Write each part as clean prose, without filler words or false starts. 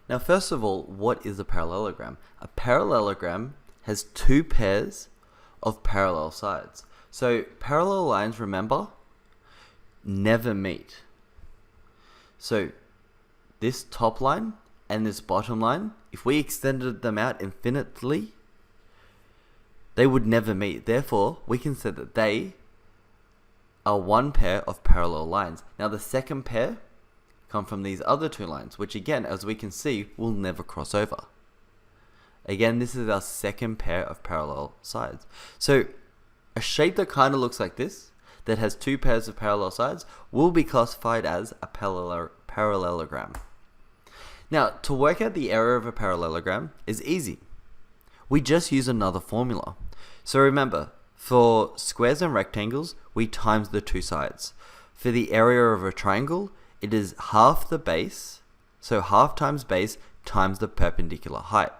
Now, first of all, what is a parallelogram? A parallelogram has two pairs of parallel sides. So parallel lines, remember, never meet. So this top line and this bottom line, if we extended them out infinitely, they would never meet. Therefore, we can say that they are one pair of parallel lines. Now, the second pair come from these other two lines, which again, as we can see, will never cross over. Again, this is our second pair of parallel sides. So a shape that kind of looks like this, that has two pairs of parallel sides, will be classified as a parallelogram. Now, to work out the area of a parallelogram is easy. We just use another formula. So remember, for squares and rectangles, we times the two sides. For the area of a triangle, it is half the base, so half times base times the perpendicular height.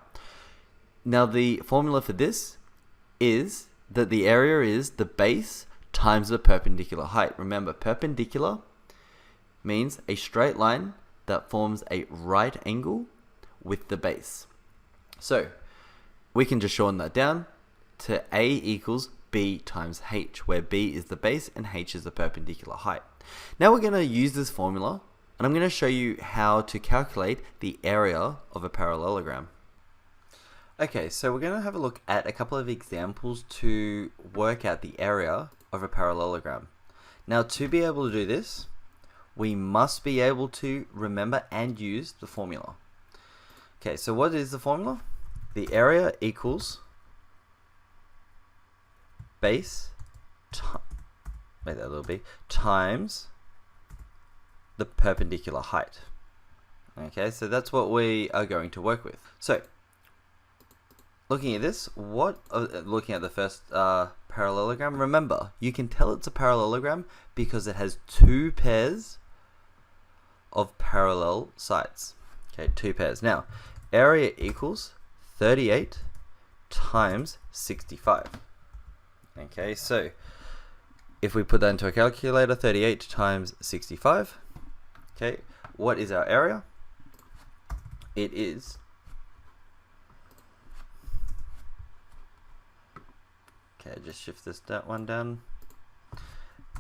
Now the formula for this is that the area is the base times the perpendicular height. Remember, perpendicular means a straight line that forms a right angle with the base. So we can just shorten that down to A equals B times H, where B is the base and H is the perpendicular height. Now we're going to use this formula, and I'm going to show you how to calculate the area of a parallelogram. Okay, so we're going to have a look at a couple of examples to work out the area of a parallelogram. Now, to be able to do this, we must be able to remember and use the formula. Okay, so what is the formula? The area equals base times the perpendicular height. Okay, so that's what we are going to work with. So looking at this, looking at the first parallelogram, remember, you can tell it's a parallelogram because it has two pairs of parallel sides. Okay, two pairs. Now, area equals 38 times 65. Okay, so if we put that into a calculator, 38 times 65, okay, what is our area? It is, okay, just shift that one down.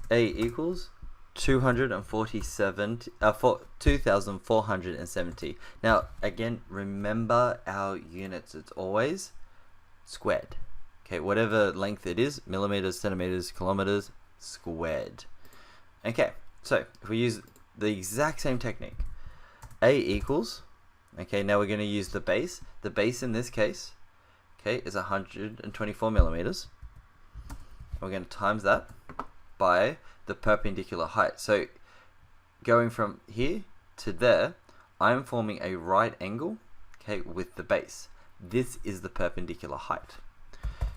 A equals 2,470. Now, again, remember our units. It's always squared. Okay, whatever length it is, millimeters, centimeters, kilometers, squared. Okay, so if we use the exact same technique, A equals, okay, now we're going to use the base. The base in this case, okay, is 124 millimeters. We're going to times that by the perpendicular height. So going from here to there, I'm forming a right angle, okay, with the base. This is the perpendicular height.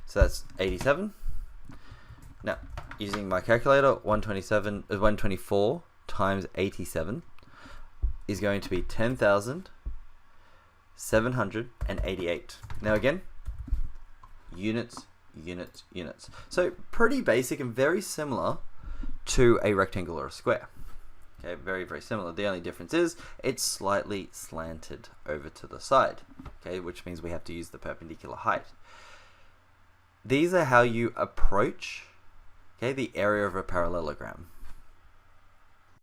So that's 87. Now, using my calculator, 124 times 87 is going to be 10,788. Now again, units. So pretty basic and very similar to a rectangle or a square. Okay, very, very similar. The only difference is it's slightly slanted over to the side, okay, which means we have to use the perpendicular height. These are how you approach, okay, the area of a parallelogram.